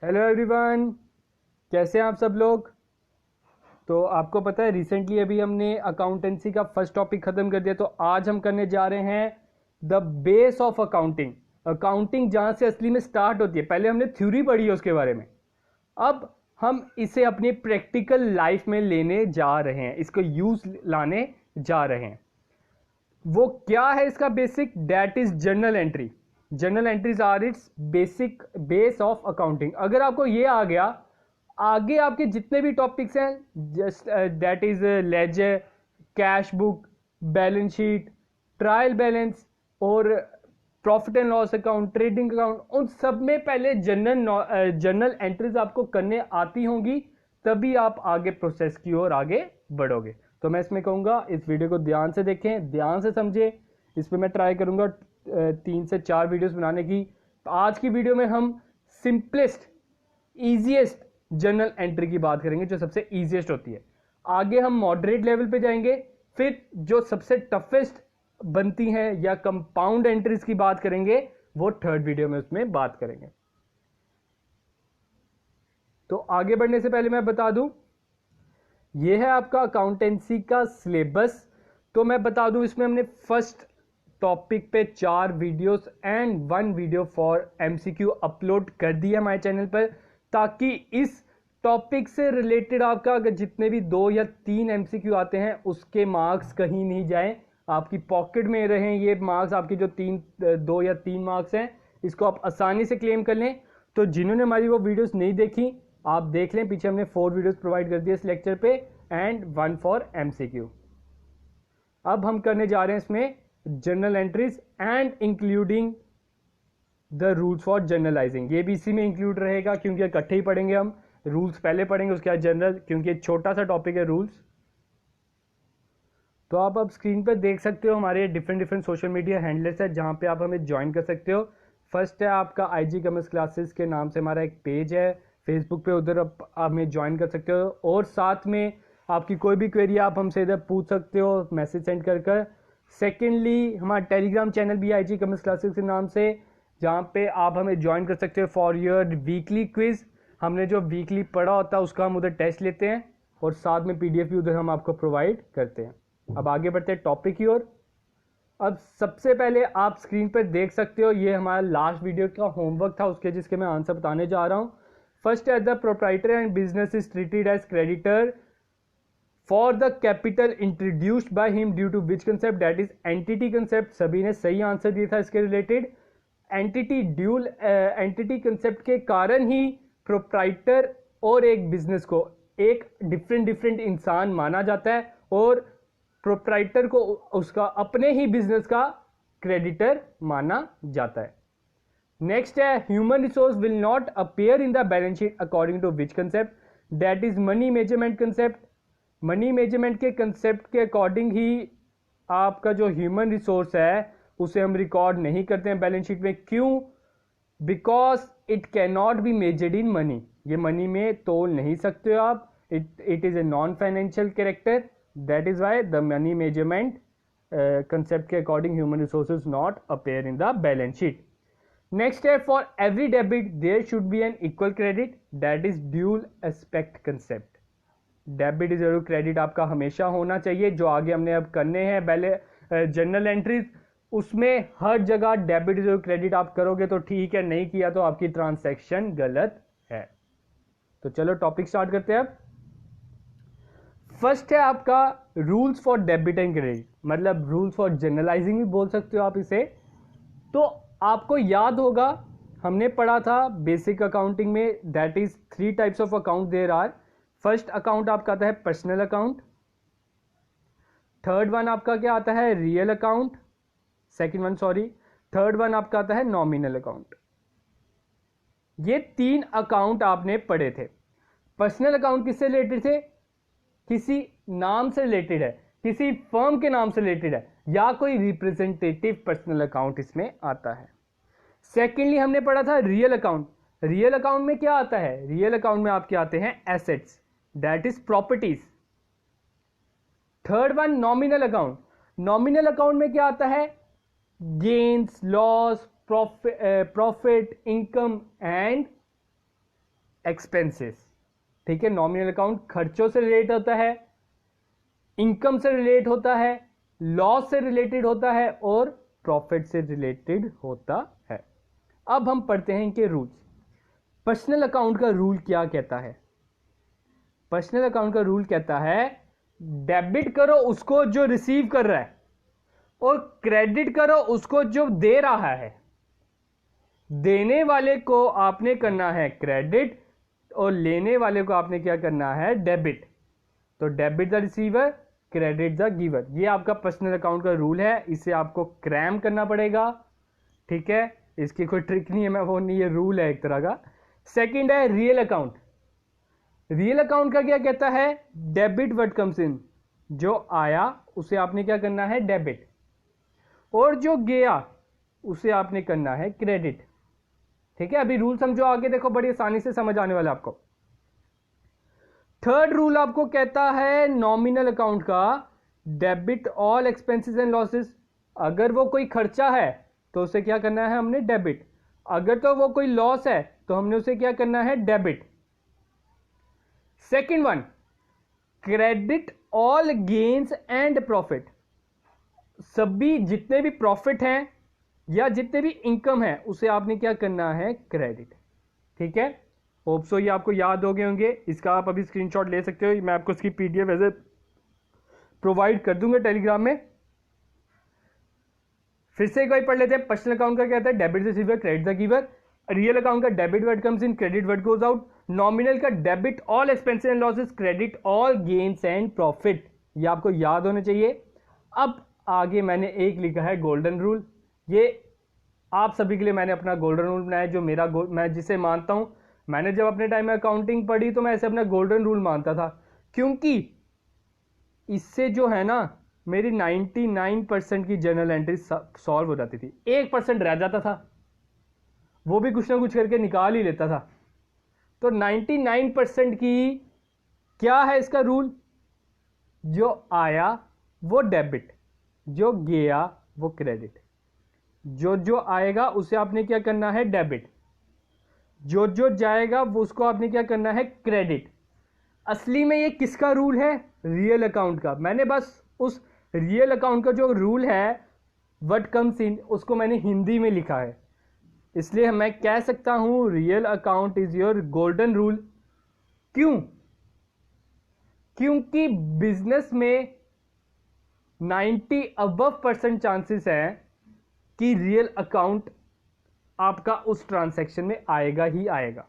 Hello everyone, कैसे हैं आप सब लोग। तो आपको पता है रिसेंटली अभी हमने अकाउंटेंसी का फर्स्ट टॉपिक खत्म कर दिया। तो आज हम करने जा रहे हैं the base of accounting. Accounting जहां से असली में स्टार्ट होती है। पहले हमने थ्योरी पढ़ी है उसके बारे में, अब हम इसे अपनी प्रैक्टिकल लाइफ में लेने जा रहे हैं, इसको यूज लाने जा रहे हैं। वो क्या है इसका basic, that is journal entry. Journal entries are its basic base of accounting. अगर आपको ये आ गया, आगे आपके जितने भी टॉपिक्स हैं, just that is ledger, cash book, balance sheet, trial balance और profit and loss account, trading account, उन सब में पहले जर्नल एंट्रीज आपको करने आती होंगी, तभी आप आगे प्रोसेस की ओर आगे बढ़ोगे। तो मैं इसमें कहूंगा इस वीडियो को ध्यान से देखें, ध्यान से समझें। इस पर मैं ट्राई करूंगा 3 से 4 वीडियोस बनाने की। तो आज की वीडियो में हम सिंपलेस्ट ईजीएस्ट जर्नल एंट्री की बात करेंगे, जो सबसे ईजीएस्ट होती है। आगे हम मॉडरेट लेवल पे जाएंगे, फिर जो सबसे टफेस्ट बनती हैं या कंपाउंड एंट्रीज की बात करेंगे, वो थर्ड वीडियो में उसमें बात करेंगे। तो आगे बढ़ने से पहले मैं बता दूं, यह है आपका अकाउंटेंसी का सिलेबस। तो मैं बता दूं, इसमें हमने फर्स्ट टॉपिक पे 4 videos and 1 video for MCQ upload कर दिया हमारे चैनल पर, ताकि इस टॉपिक से रिलेटेड आपका अगर जितने भी 2 या 3 एमसीक्यू आते हैं, उसके मार्क्स कहीं नहीं जाएं, आपकी पॉकेट में रहें। ये मार्क्स आपके जो 2 या 3 मार्क्स हैं, इसको आप आसानी से क्लेम कर लें। तो जिन्होंने हमारी वो वीडियोस नहीं देखी, आप देख लें, पीछे हमने 4 वीडियोस प्रोवाइड कर दिए इस लेक्चर पे एंड 1 फॉर एमसीक्यू। अब हम करने जा रहे हैं इसमें journal entries and including the rules for journalising. ये भी इसी में इंक्लूड रहेगा, क्योंकि इकट्ठे ही पढ़ेंगे हम। रूल्स पहले पढ़ेंगे, उसके बाद जनरल, क्योंकि छोटा सा टॉपिक है रूल्स। तो आप अब स्क्रीन पर देख सकते हो हमारे डिफरेंट सोशल मीडिया हैंडल्स है, जहां पे आप हमें ज्वाइन कर सकते हो। फर्स्ट है आपका आईजी कॉमर्स क्लासेस के नाम से हमारा एक पेज है फेसबुक पे, उधर आप हमें ज्वाइन कर सकते हो। और साथ में आपकी कोई भी क्वेरी आप हमसे इधर पूछ सकते हो, मैसेज सेंड कर। सेकेंडली हमारा टेलीग्राम चैनल भी आईजी कॉमर्स क्लासेस के नाम से, जहाँ पे आप हमें ज्वाइन कर सकते हो फॉर योर वीकली क्विज। हमने जो वीकली पढ़ा होता है उसका हम उधर टेस्ट लेते हैं, और साथ में पीडीएफ भी उधर हम आपको प्रोवाइड करते हैं। अब आगे बढ़ते हैं टॉपिक की ओर। अब सबसे पहले आप स्क्रीन पर देख सकते हो, ये हमारा लास्ट वीडियो का होमवर्क था उसके, जिसके मैं आंसर बताने जा रहा हूँ। फर्स्ट है, the proprietor and business is treated as creditor for the capital introduced by him due to which concept, that is entity concept. सभी ने सही आंसर दिया था इसके related. Entity dual entity concept के कारण ही प्रोप्राइटर और एक बिजनेस को एक डिफरेंट इंसान माना जाता है, और प्रोप्राइटर को उसका अपने ही बिजनेस का क्रेडिटर माना जाता है। नेक्स्ट है, human resource will not appear in the balance sheet according to which concept, that is money measurement concept. Money measurement के कंसेप्ट के अकॉर्डिंग ही आपका जो ह्यूमन रिसोर्स है उसे हम रिकॉर्ड नहीं करते हैं बैलेंस शीट में। क्यों? Because it can not be measured in money. ये मनी में तोल नहीं सकते हो आप। It is a non financial character, that is why the money measurement concept के according human resources not appear in the balance sheet. Next है, for every debit there should be an equal credit, that is dual aspect concept. Debit जरूर, credit आपका हमेशा होना चाहिए। जो आगे हमने अब करने हैं जर्नल एंट्रीज, उसमें हर जगह डेबिट जरूर, क्रेडिट आप करोगे तो ठीक है, नहीं किया तो आपकी ट्रांसैक्शन गलत है। तो चलो टॉपिक स्टार्ट करते हैं। अब फर्स्ट है आपका rules for debit and credit, मतलब रूल्स फॉर जर्नलाइजिंग भी बोल सकते हो आप इसे। तो आपको याद होगा हमने पढ़ा था बेसिक अकाउंटिंग में, that is 3 types of account there are. First account आपका आता है पर्सनल अकाउंट, थर्ड वन आपका क्या आता है, रियल अकाउंट, थर्ड वन आपका आता है नॉमिनल अकाउंट। ये 3 अकाउंट आपने पढ़े थे। पर्सनल अकाउंट किससे रिलेटेड थे? किसी नाम से रिलेटेड है, किसी फर्म के नाम से रिलेटेड है, या कोई रिप्रेजेंटेटिव पर्सनल अकाउंट इसमें आता है। सेकेंडली हमने पढ़ा था रियल अकाउंट। रियल अकाउंट में क्या आता है? रियल अकाउंट में आपके आते हैं assets, that is properties. Third one nominal account. Nominal account में क्या आता है? Gains, loss, profit, income and expenses. ठीक है, नॉमिनल अकाउंट खर्चों से रिलेट होता है, इनकम से रिलेट होता है, लॉस से रिलेटेड होता है और प्रॉफिट से रिलेटेड होता है। अब हम पढ़ते हैं इनके रूल्स। पर्सनल अकाउंट का रूल क्या कहता है? पर्सनल अकाउंट का रूल कहता है डेबिट करो उसको जो रिसीव कर रहा है और क्रेडिट करो उसको जो दे रहा है। देने वाले को आपने करना है क्रेडिट और लेने वाले को आपने क्या करना है? डेबिट। तो debit the receiver, credit the giver. ये आपका पर्सनल अकाउंट का रूल है, इसे आपको क्रैम करना पड़ेगा। ठीक है, इसकी कोई ट्रिक नहीं है, मैं वो नहीं, ये रूल है एक तरह का। सेकंड है रियल अकाउंट। रियल अकाउंट का क्या कहता है? डेबिट व्हाट कम्स इन, जो आया उसे आपने क्या करना है? डेबिट, और जो गया उसे आपने करना है क्रेडिट। ठीक है, अभी रूल समझो, आगे देखो, बड़ी आसानी से समझ आने वाला आपको। थर्ड रूल आपको कहता है नॉमिनल अकाउंट का debit all expenses and losses. अगर वो कोई खर्चा है तो उसे क्या करना है? हमने डेबिट। अगर तो वो कोई लॉस है तो हमने उसे क्या करना है? Debit. Second one, credit all gains and profit. सभी जितने भी प्रॉफिट हैं या जितने भी इनकम है उसे आपने क्या करना है? क्रेडिट। ठीक है, होप सो ये आपको याद हो गए होंगे। इसका आप अभी स्क्रीनशॉट ले सकते हो, मैं आपको इसकी पीडीएफ वैसे प्रोवाइड कर दूंगा टेलीग्राम में। फिर से एक बार पढ़ लेते हैं। पर्सनल अकाउंट का क्या कहता है? Debit the receiver, credit the giver. Real account का debit what comes in, credit what goes out. Nominal का debit all expenses and losses, credit all gains and profit. ये आपको याद होने चाहिए। अब आगे मैंने एक लिखा है गोल्डन रूल। ये आप सभी के लिए मैंने अपना गोल्डन रूल बनाया, जो मेरा मैं जिसे मानता हूं। मैंने जब अपने टाइम में अकाउंटिंग पढ़ी तो मैं ऐसे अपना गोल्डन रूल मानता था, क्योंकि इससे जो है ना मेरी 99% की जर्नल एंट्री सॉल्व हो जाती थी। 1% रह जाता था, वो भी कुछ ना कुछ करके निकाल ही लेता था। तो 99% की क्या है इसका रूल? जो आया वो डेबिट, जो गया वो क्रेडिट। जो जो आएगा उसे आपने क्या करना है? डेबिट। जो जो जाएगा वो उसको आपने क्या करना है? क्रेडिट। असली में ये किसका रूल है? रियल अकाउंट का। मैंने बस उस रियल अकाउंट का जो रूल है व्हाट कम्स इन, उसको मैंने हिंदी में लिखा है, इसलिए मैं कह सकता हूं real account is your golden rule. क्यों? क्योंकि बिजनेस में 90% चांसेस है कि रियल अकाउंट आपका उस ट्रांसैक्शन में आएगा ही आएगा।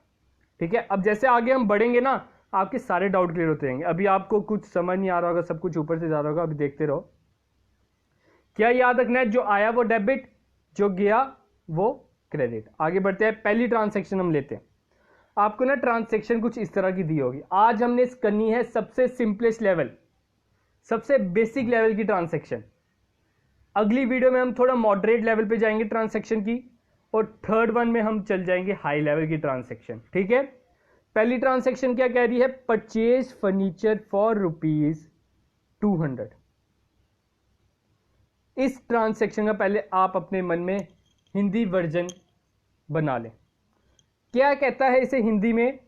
ठीक है, अब जैसे आगे हम बढ़ेंगे ना, आपके सारे डाउट क्लियर होते रहेंगे। अभी आपको कुछ समझ नहीं आ रहा होगा, सब कुछ ऊपर से जा रहा होगा, अभी देखते रहो। क्या याद रखना है? जो आया वो डेबिट, जो गया वो क्रेडिट। आगे बढ़ते हैं, पहली ट्रांसैक्शन हम लेते हैं। आपको ना ट्रांसैक्शन कुछ इस तरह की दी होगी। आज हमने करनी है सबसे सिंपलेस्ट लेवल, सबसे बेसिक लेवल की ट्रांसैक्शन। अगली वीडियो में हम थोड़ा मॉडरेट लेवल पे जाएंगे ट्रांसैक्शन की, और थर्ड वन में हम चल जाएंगे हाई लेवल की ट्रांसैक्शन। ठीक है, पहली ट्रांसैक्शन क्या कह रही है? Purchase furniture for ₹200। इस ट्रांसैक्शन का पहले आप अपने मन में हिंदी वर्जन बना लें। क्या कहता है इसे हिंदी में?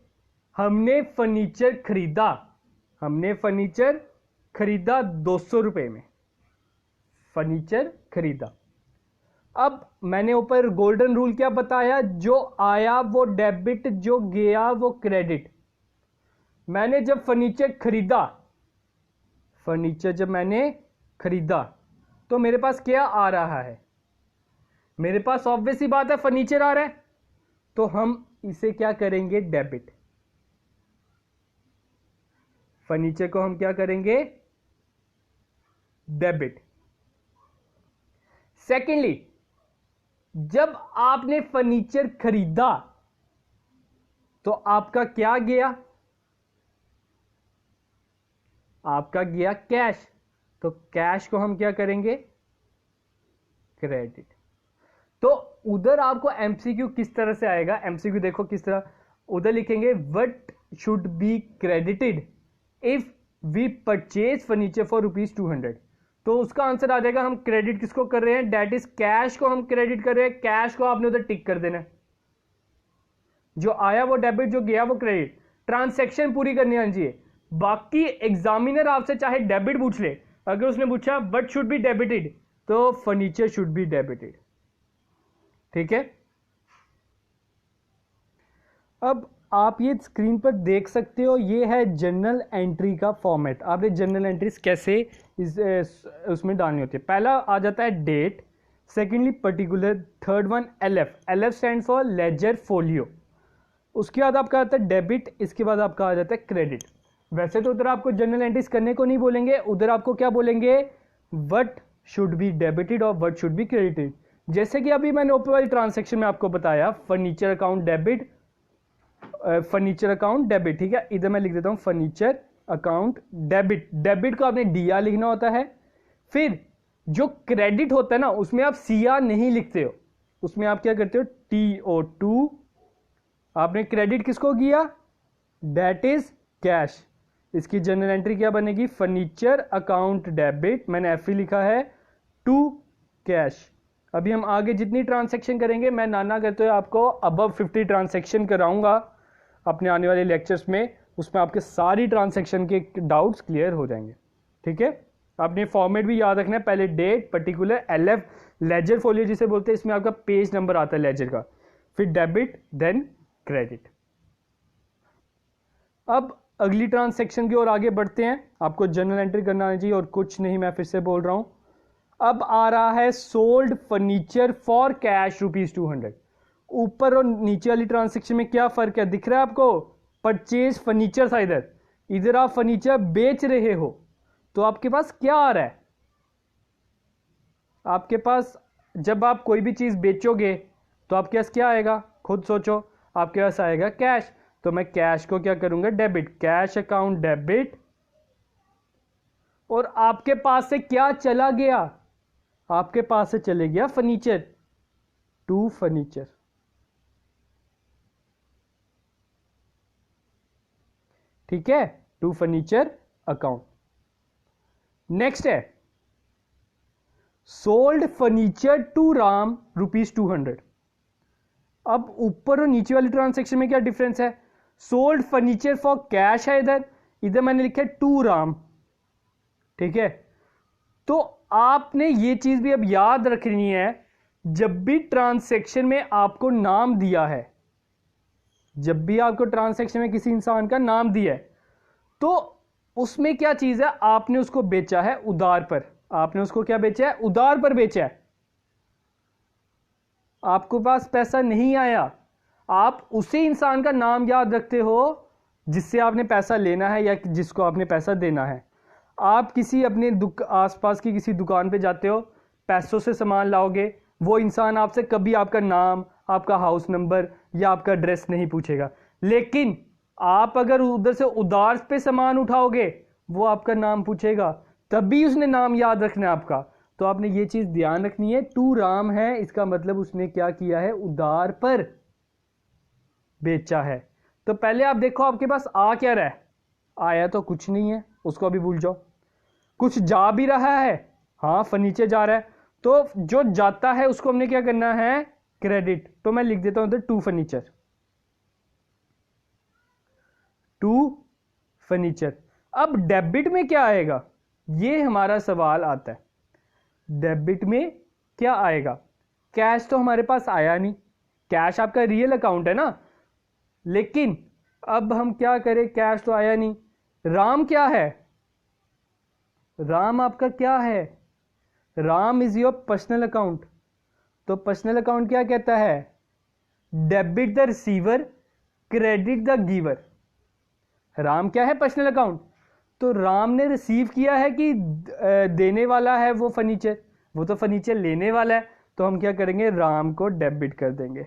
हमने फर्नीचर खरीदा, हमने फर्नीचर खरीदा 200 रुपए में, फर्नीचर खरीदा। अब मैंने ऊपर गोल्डन रूल क्या बताया? जो आया वो डेबिट, जो गया वो क्रेडिट। मैंने जब फर्नीचर खरीदा, फर्नीचर जब मैंने खरीदा तो मेरे पास क्या आ रहा है? मेरे पास ऑब्वियस सी बात है फर्नीचर आ रहा है, तो हम इसे क्या करेंगे? डेबिट। फर्नीचर को हम क्या करेंगे? डेबिट। सेकेंडली, जब आपने फर्नीचर खरीदा तो आपका क्या गया? आपका गया कैश, तो कैश को हम क्या करेंगे? क्रेडिट। तो उधर आपको एमसीक्यू किस तरह से आएगा? एमसीक्यू देखो किस तरह, उधर लिखेंगे what should be credited if we purchase furniture for ₹200। तो उसका आंसर आ जाएगा, हम क्रेडिट किसको कर रहे हैं? डेट इज कैश को हम क्रेडिट कर रहे हैं। कैश को आपने उधर टिक कर देना है। जो आया वो डेबिट, जो गया वो क्रेडिट। ट्रांसैक्शन पूरी करनी आनी चाहिए। बाकी एग्जामिनर आपसे चाहे डेबिट पूछ ले, अगर उसने पूछा व्हाट शुड बी डेबिटेड, तो फर्नीचर शुड बी डेबिटेड। ठीक है, अब आप ये स्क्रीन पर देख सकते हो, ये है जर्नल एंट्री का फॉर्मेट। आपने जर्नल एंट्रीज कैसे उसमें डालनी होती है। पहला आ जाता है date, secondly particular, third one LF, LF stand for ledger folio. उसके बाद आपका आता है डेबिट, इसके बाद आपका आ जाता है क्रेडिट। वैसे तो उधर आपको जर्नल एंट्रीज करने को नहीं बोलेंगे, उधर आपको क्या बोलेंगे, व्हाट शुड बी डेबिटेड और व्हाट शुड बी क्रेडिटेड। जैसे कि अभी मैंने ऊपर वाली ट्रांसैक्शन में आपको बताया, furniture account debit, furniture account debit. ठीक है, इधर मैं लिख देता हूं फर्नीचर अकाउंट डेबिट। डेबिट को आपने डी आर लिखना होता है। फिर जो क्रेडिट होता है ना, उसमें आप सी आर नहीं लिखते हो, उसमें आप क्या करते हो, TO2। आपने क्रेडिट किसको किया, दैट इज कैश। इसकी जनरल एंट्री क्या बनेगी, फर्नीचर अकाउंट डेबिट, मैंने एफ लिखा है, टू कैश। अभी हम आगे जितनी ट्रांसैक्शन करेंगे, मैं नाना करते हुए आपको अबव 50 ट्रांसैक्शन कराऊंगा अपने आने वाले लेक्चर्स में, उसमें आपके सारी ट्रांसैक्शन के डाउट्स क्लियर हो जाएंगे। ठीक है, आपने फॉर्मेट भी याद रखना है, पहले date, particular, LF, ledger folio जिसे बोलते हैं, इसमें आपका पेज नंबर आता है लेजर का, फिर डेबिट, देन क्रेडिट। अब अगली ट्रांसैक्शन की ओर आगे बढ़ते हैं। आपको जर्नल एंट्री करना आना चाहिए और कुछ नहीं, मैं फिर से बोल रहा हूं। अब आ रहा है सोल्ड फर्नीचर फॉर कैश ₹200। ऊपर और नीचे वाली ट्रांसैक्शन में क्या फर्क है, दिख रहा है आपको, परचेज फर्नीचर था इधर, इधर आप फर्नीचर बेच रहे हो, तो आपके पास क्या आ रहा है, आपके पास जब आप कोई भी चीज बेचोगे तो आपके पास क्या आएगा, खुद सोचो, आपके पास आएगा कैश। तो मैं कैश को क्या करूंगा, डेबिट, कैश अकाउंट डेबिट। और आपके पास से क्या चला गया, आपके पास से चले गया फर्नीचर, टू फर्नीचर। ठीक है, टू फर्नीचर अकाउंट। नेक्स्ट है सोल्ड फर्नीचर टू राम ₹200। अब ऊपर और नीचे वाली ट्रांसैक्शन में क्या डिफरेंस है, सोल्ड फर्नीचर फॉर कैश है इधर, इधर मैंने लिखा है टू राम। ठीक है, तो आपने ये चीज भी अब याद रखनी है, जब भी ट्रांसैक्शन में आपको नाम दिया है, जब भी आपको ट्रांसैक्शन में किसी इंसान का नाम दिया है, तो उसमें क्या चीज है, आपने उसको बेचा है उधार पर, आपने उसको क्या बेचा है, उधार पर बेचा है, आपको पास पैसा नहीं आया। आप उसी इंसान का नाम याद रखते हो जिससे आपने पैसा लेना है या जिसको आपने पैसा देना है। आप किसी अपने आसपास की किसी दुकान पे जाते हो, पैसों से सामान लाओगे, वो इंसान आपसे कभी आपका नाम, आपका हाउस नंबर या आपका एड्रेस नहीं पूछेगा। लेकिन आप अगर उधर से उधार पे सामान उठाओगे, वो आपका नाम पूछेगा, तभी उसने नाम याद रखना है आपका। तो आपने ये चीज ध्यान रखनी है, टू राम है, इसका मतलब उसने क्या किया है, उधार पर बेचा है। तो पहले आप देखो आपके पास आ क्या रहा है, आया तो कुछ नहीं है, उसको अभी भूल जाओ। कुछ जा भी रहा है, हाँ फर्नीचर जा रहा है, तो जो जाता है उसको हमने क्या करना है, क्रेडिट। तो मैं लिख देता हूं टू फर्नीचर, टू फर्नीचर। अब डेबिट में क्या आएगा, ये हमारा सवाल आता है, डेबिट में क्या आएगा। कैश तो हमारे पास आया नहीं, कैश आपका रियल अकाउंट है ना, लेकिन अब हम क्या करें, कैश तो आया नहीं। राम क्या है, राम आपका क्या है, Ram is your personal account. तो पर्सनल अकाउंट क्या कहता है, debit the receiver, credit the giver. Ram क्या है, पर्सनल अकाउंट। तो राम ने रिसीव किया है कि देने वाला है वो फर्नीचर, वो तो फर्नीचर लेने वाला है, तो हम क्या करेंगे, राम को डेबिट कर देंगे।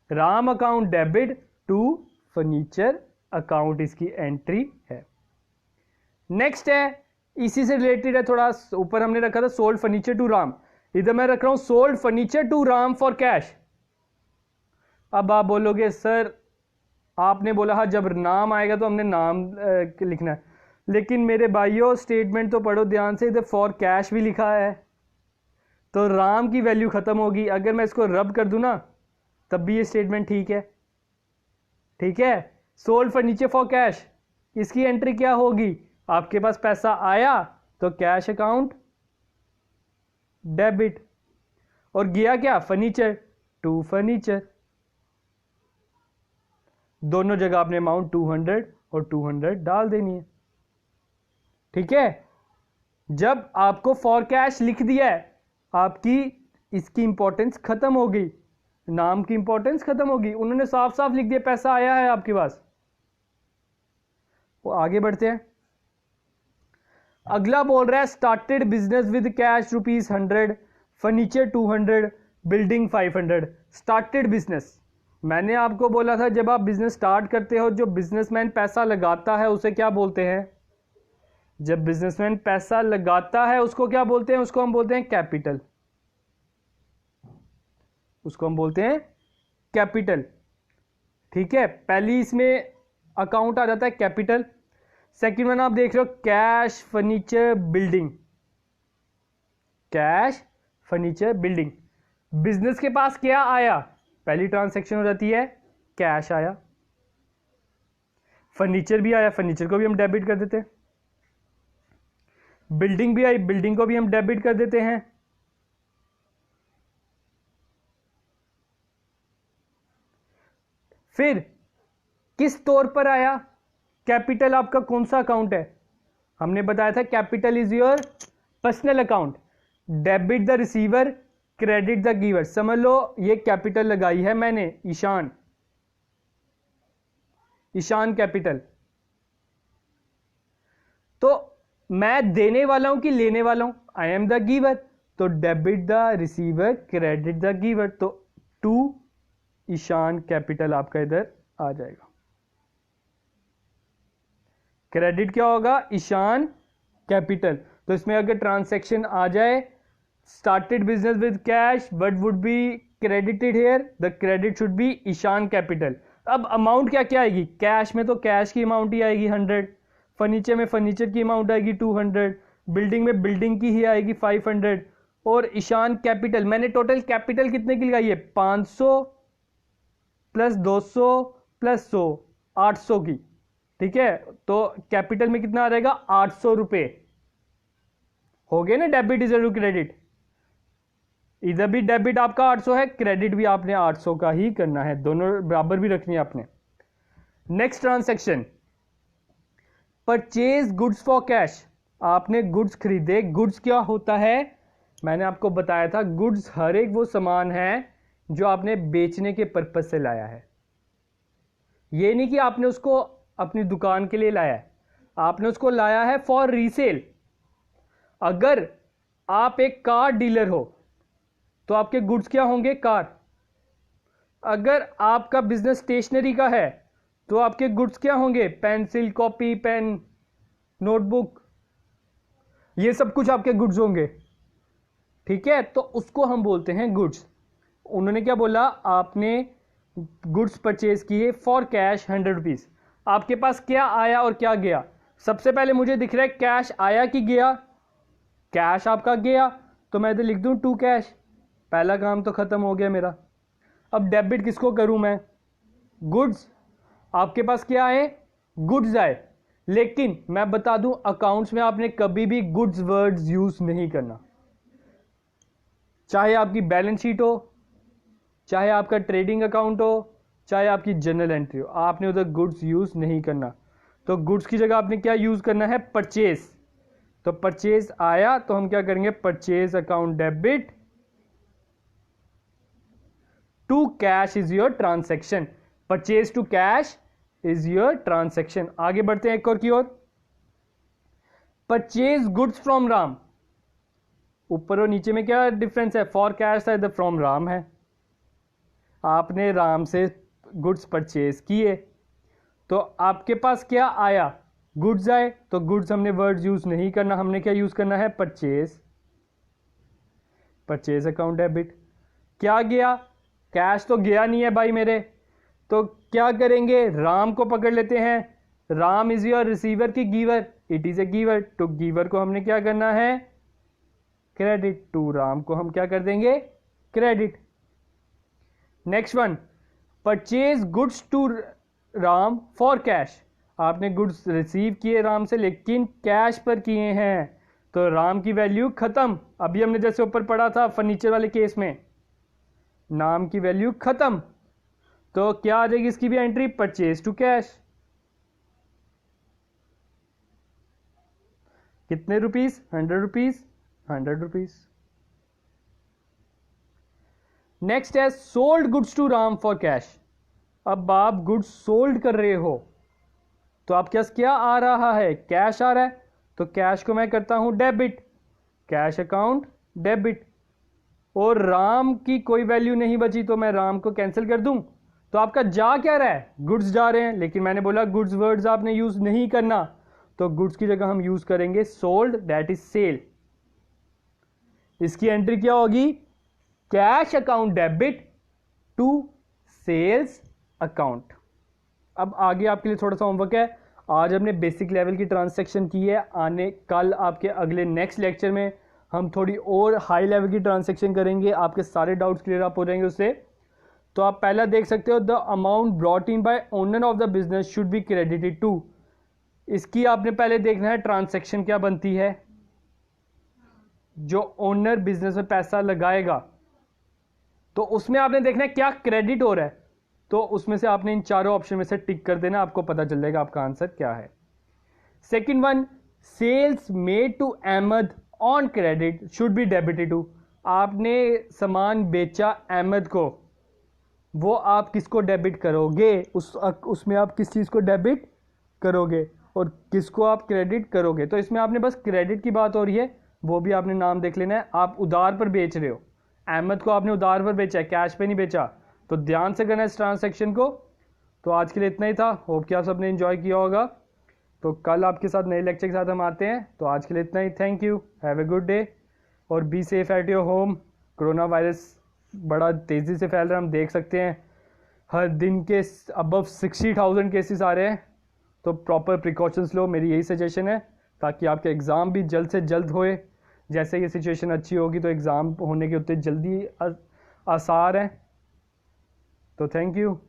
Ram account debit to furniture account, इसकी एंट्री है। नेक्स्ट है, इसी से रिलेटेड है थोड़ा, ऊपर हमने रखा था सोल्ड फर्नीचर टू राम, इधर मैं रख रहा हूं sold furniture to Ram for cash. अब आप बोलोगे सर आपने बोला हाँ जब नाम आएगा तो हमने नाम लिखना है, लेकिन मेरे भाइयों स्टेटमेंट तो पढ़ो ध्यान से, इधर फॉर कैश भी लिखा है, तो राम की वैल्यू खत्म होगी। अगर मैं इसको रब कर दूं ना, तब भी ये स्टेटमेंट ठीक है। ठीक है, सोल्ड फर्नीचर फॉर कैश, इसकी एंट्री क्या होगी? आपके पास पैसा आया तो कैश अकाउंट डेबिट, और गया क्या? Furniture to furniture. दोनों जगह आपने अमाउंट 200 और 200 डाल देनी है। ठीक है, जब आपको फॉर कैश लिख दिया है, आपकी इसकी इंपॉर्टेंस खत्म हो गई, नाम की इंपॉर्टेंस खत्म होगी। उन्होंने साफ साफ लिख दिया पैसा आया है आपके पास। वो आगे बढ़ते हैं। अगला बोल रहा है started business with cash ₹100, furniture 200, building 500। Started business, मैंने आपको बोला था जब आप बिजनेस स्टार्ट करते हो, जो बिजनेसमैन पैसा लगाता है उसे क्या बोलते हैं? जब बिजनेसमैन पैसा लगाता है उसको क्या बोलते हैं? उसको हम बोलते हैं कैपिटल। उसको हम बोलते हैं कैपिटल। ठीक है, पहली इसमें अकाउंट आ जाता है कैपिटल। सेकंड वन आप देख रहे हो cash furniture building, cash furniture building. Business के पास क्या आया? पहली ट्रांसैक्शन हो जाती है कैश आया। फर्नीचर भी आया, फर्नीचर को भी हम डेबिट कर देते हैं। बिल्डिंग भी आई, बिल्डिंग को भी हम डेबिट कर देते हैं। फिर किस तौर पर आया कैपिटल? आपका कौन सा अकाउंट है? हमने बताया था capital is your personal account. Debit the receiver, credit the giver. समझ लो ये कैपिटल लगाई है मैंने, ईशान, ईशान कैपिटल। तो मैं देने वाला हूं कि लेने वाला हूं? आई एम द गिवर, तो debit the receiver, credit the giver. तो टू ईशान कैपिटल आपका इधर आ जाएगा। क्रेडिट क्या होगा? ईशान कैपिटल। तो इसमें अगर ट्रांसैक्शन आ जाए started business with cash, what would be credited here? The credit should be Ishan capital. अब अमाउंट क्या क्या आएगी? कैश में तो कैश की अमाउंट ही आएगी 100, फर्नीचर में फर्नीचर की अमाउंट आएगी 200, बिल्डिंग में बिल्डिंग की ही आएगी 500, और ईशान कैपिटल मैंने टोटल कैपिटल कितने की लगाई है? 500 प्लस 200 प्लस 100, 800 की। ठीक है, तो कैपिटल में कितना आ जाएगा? 800 रुपए। हो गए ना डेबिट इज टू क्रेडिट। इधर भी डेबिट आपका 800 है, क्रेडिट भी आपने 800 का ही करना है, दोनों बराबर भी रखनी है आपने। Next transaction, purchase goods for cash. आपने गुड्स खरीदे। गुड्स क्या होता है? मैंने आपको बताया था गुड्स हर एक वो सामान है जो आपने बेचने के पर्पज से लाया है। ये नहीं कि आपने उसको अपनी दुकान के लिए लाया है, आपने उसको लाया है फॉर रीसेल। अगर आप एक कार डीलर हो तो आपके गुड्स क्या होंगे? कार। अगर आपका बिजनेस स्टेशनरी का है तो आपके गुड्स क्या होंगे? पेंसिल, कॉपी, पेन, नोटबुक, ये सब कुछ आपके गुड्स होंगे। ठीक है, तो उसको हम बोलते हैं गुड्स। उन्होंने क्या बोला? आपने गुड्स परचेज किए फॉर कैश 100 रुपीज। आपके पास क्या आया और क्या गया? सबसे पहले मुझे दिख रहा है कैश आया कि गया? कैश आपका गया, तो मैं इधर लिख दूं टू कैश। पहला काम तो खत्म हो गया मेरा। अब डेबिट किसको करूं मैं? गुड्स। आपके पास क्या आए? गुड्स आए। लेकिन मैं बता दूं अकाउंट्स में आपने कभी भी गुड्स वर्ड्स यूज नहीं करना। चाहे आपकी बैलेंस शीट हो, चाहे आपका ट्रेडिंग अकाउंट हो, चाहे आपकी जर्नल एंट्री हो, आपने उधर गुड्स यूज नहीं करना। तो गुड्स की जगह आपने क्या यूज करना है? परचेज। तो परचेज आया तो हम क्या करेंगे? Purchase account debit to cash is your transaction. Purchase to cash is your transaction. आगे बढ़ते हैं एक और की ओर। Purchase goods from Ram. ऊपर और नीचे में क्या डिफरेंस है? फॉर कैश है, इधर फ्रॉम राम है। आपने राम से गुड्स परचेज किए तो आपके पास क्या आया? गुड्स आए। तो गुड्स हमने वर्ड यूज नहीं करना, हमने क्या यूज करना है? परचेज। Purchase account debit. क्या गया? कैश तो गया नहीं है भाई मेरे, तो क्या करेंगे? राम को पकड़ लेते हैं। राम इज योर रिसीवर की giver, it is a giver. To giver को हमने क्या करना है? क्रेडिट। टू राम को हम क्या कर देंगे? Credit. Next one, purchase goods to Ram for cash, आपने गुड्स रिसीव किए राम से लेकिन कैश पर किए हैं, तो राम की वैल्यू खत्म। अभी हमने जैसे ऊपर पढ़ा था फर्नीचर वाले केस में, नाम की वैल्यू खत्म, तो क्या आ जाएगी इसकी भी एंट्री, परचेज टू कैश। कितने रुपीस, 100 रुपीस, 100 रुपीस। नेक्स्ट है sold goods to Ram for cash. अब आप गुड्स सोल्ड कर रहे हो तो आपके पास क्या आ रहा है, कैश आ रहा है, तो कैश को मैं करता हूं डेबिट, कैश अकाउंट डेबिट। और राम की कोई वैल्यू नहीं बची तो मैं राम को कैंसिल कर दूं, तो आपका जा क्या रहा है, गुड्स जा रहे हैं, लेकिन मैंने बोला गुड्स वर्ड्स आपने यूज नहीं करना, तो गुड्स की जगह हम यूज करेंगे सोल्ड, दैट इज सेल। इसकी एंट्री क्या होगी, cash account debit to sales account. अब आगे आपके लिए थोड़ा सा होमवर्क है, आज हमने बेसिक लेवल की ट्रांसैक्शन की है, आने कल आपके अगले नेक्स्ट लेक्चर में हम थोड़ी और हाई लेवल की ट्रांसैक्शन करेंगे, आपके सारे डाउट्स क्लियर अप हो जाएंगे उससे। तो आप पहला देख सकते हो, the amount brought in by owner of the business should be credited to. इसकी आपने पहले देखना है ट्रांसैक्शन क्या बनती है, जो ओनर बिजनेस में पैसा लगाएगा तो उसमें आपने देखना है क्या क्रेडिट हो रहा है, तो उसमें से आपने इन चारों ऑप्शन में से टिक कर देना, आपको पता चल जाएगा आपका आंसर क्या है। Second one, sales made to Ahmed on credit should be debited to. आपने सामान बेचा अहमद को, वो आप किसको डेबिट करोगे, उसमें आप किस चीज़ को डेबिट करोगे और किसको आप क्रेडिट करोगे। तो इसमें आपने बस क्रेडिट की बात हो रही है, वो भी आपने नाम देख लेना है। आप उधार पर बेच रहे हो, अहमद को आपने उधार पर बेचा है, कैश पे नहीं बेचा, तो ध्यान से करना है इस ट्रांसैक्शन को। तो आज के लिए इतना ही था, होप कि आप सबने एंजॉय किया होगा। तो कल आपके साथ नए लेक्चर के साथ हम आते हैं, तो आज के लिए इतना ही। Thank you, have a good day और be safe at your home. Corona virus बड़ा तेज़ी से फैल रहा है, हम देख सकते हैं हर दिन के अबव 60,000 केसेस आ रहे हैं, तो प्रॉपर प्रिकॉशंस लो, मेरी यही सजेशन है, ताकि आपके एग्ज़ाम भी जल्द से जल्द होए। जैसे ये सिचुएशन अच्छी होगी तो एग्ज़ाम होने के उतने जल्दी आसार हैं। तो थैंक यू।